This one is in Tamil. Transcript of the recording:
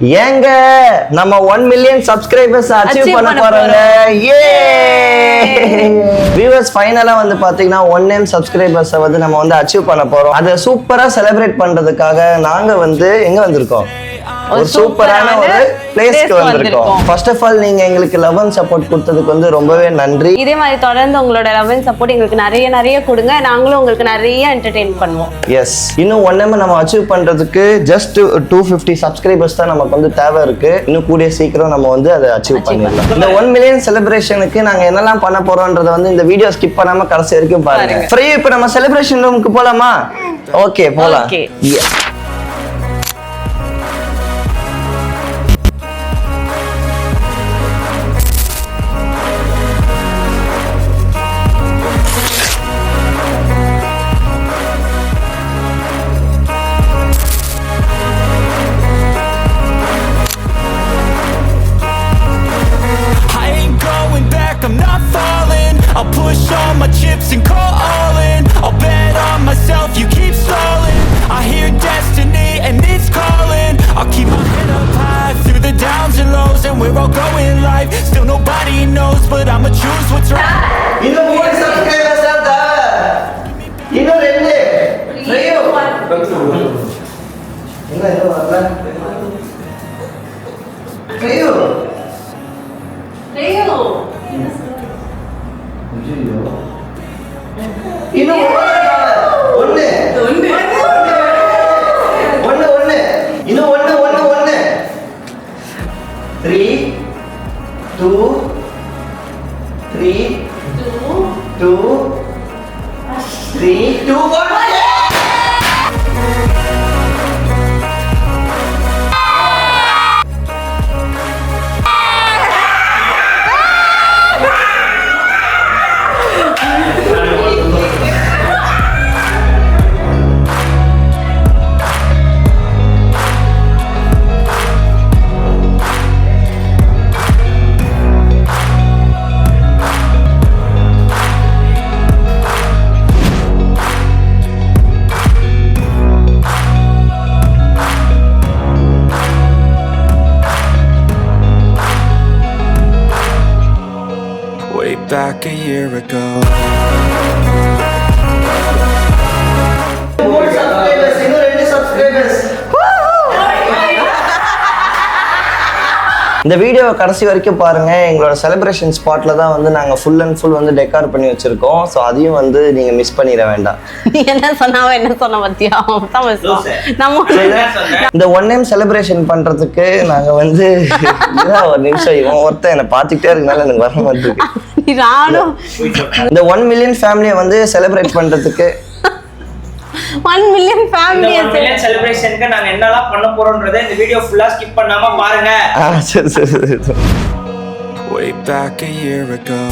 ஏங்க நம்ம 1 மில்லியன் சப்ஸ்கிரைபர்ஸ் அச்சீவ் பண்ண போறோங்க. வியூவர்ஸ் ஃபைனலா வந்து பாத்தீங்கன்னா 1 M சப்ஸ்கிரைபர்ஸ் வந்து நம்ம வந்து அச்சீவ் பண்ண போறோம். அதை சூப்பரா செலிப்ரேட் பண்றதுக்காக நாங்க வந்து எங்க வந்திருக்கோம், ஒரு சூப்பரான ஒரு பிளேஸ்க்கு வந்திருக்கோம். ஃபர்ஸ்ட் ஆஃப் ஆல் நீங்க எங்களுக்கு லவ் அண்ட் சப்போர்ட் கொடுத்ததுக்கு வந்து ரொம்பவே நன்றி. இதே மாதிரி தொடர்ந்து உங்களோட லவ் அண்ட் சப்போர்ட் எங்களுக்கு நிறைய கொடுங்க, நாங்களும் உங்களுக்கு நிறைய என்டர்டெயின் பண்ணுவோம். எஸ், இன்னும் 1 M நம்ம அச்சீவ் பண்றதுக்கு ஜஸ்ட் 250 சப்ஸ்கிரைபர்ஸ் தான் நமக்கு வந்து தேவை இருக்கு. இன்னும் கூடிய சீக்கிரம் நம்ம வந்து அதை அச்சீவ் பண்ணிடலாம். இந்த 1 மில்லியன் செலிப்ரேஷனுக்கு நாங்க என்னெல்லாம் பண்ண போறோம்ன்றத வந்து இந்த வீடியோ ஸ்கிப் பண்ணாம கடைசி வரைக்கும் பாருங்க. ஃப்ரீ. இப்போ நம்ம செலிப்ரேஷன் ரூமுக்கு போலாமா? ஓகே, போலாம். I'll push all my chips and call all in. I'll bet on myself, you keep stalling. I hear destiny and it's calling. I'll keep my head up high through the downs and lows, and we're all going live. Still nobody knows, but I'ma choose what's right. இன்னும் 3 சப்ஸ்கிரைபர்ஸ் தான். இன்னும் 2. ரையோ. என்ன வரல? ரையோ. இன்னும் 1 இன்னும் 1 3 2 3 2 3 2 1. Back a year ago. More subscribers, இன்னும் 2 subscribers. இந்த வீடியோவை கடைசி வரைக்கும் பாருங்க. எங்களோட செலிப்ரேஷன் ஸ்பாட்ல தான் வந்து நாங்க ஃபுல் அண்ட் ஃபுல் வந்து டெக்கார் பண்ணி வச்சிருக்கோம். ஸோ அதையும் வந்து நீங்க மிஸ் பண்ணிட வேண்டாம். என்ன சொன்ன பத்தியா இந்த 1 M செலிப்ரேஷன் பண்றதுக்கு நாங்க வந்து ஒரு நிமிஷம் இவன் ஒருத்தன் என்னை பார்த்துக்கிட்டே இருக்கனால எனக்கு வர மாட்டேங்குது. இந்த 1 மில்லியன் ஃபேமிலியை வந்து செலிப்ரேட் பண்றதுக்கு 1 மில்லியன் ஃபேமிலி செலிப்ரேஷனுக்கு நாங்க என்னலாம் பண்ண போறோம்ன்றதை இந்த வீடியோ ஃபுல்லா ஸ்கிப் பண்ணாம பாருங்க. சரி. Way back a year ago.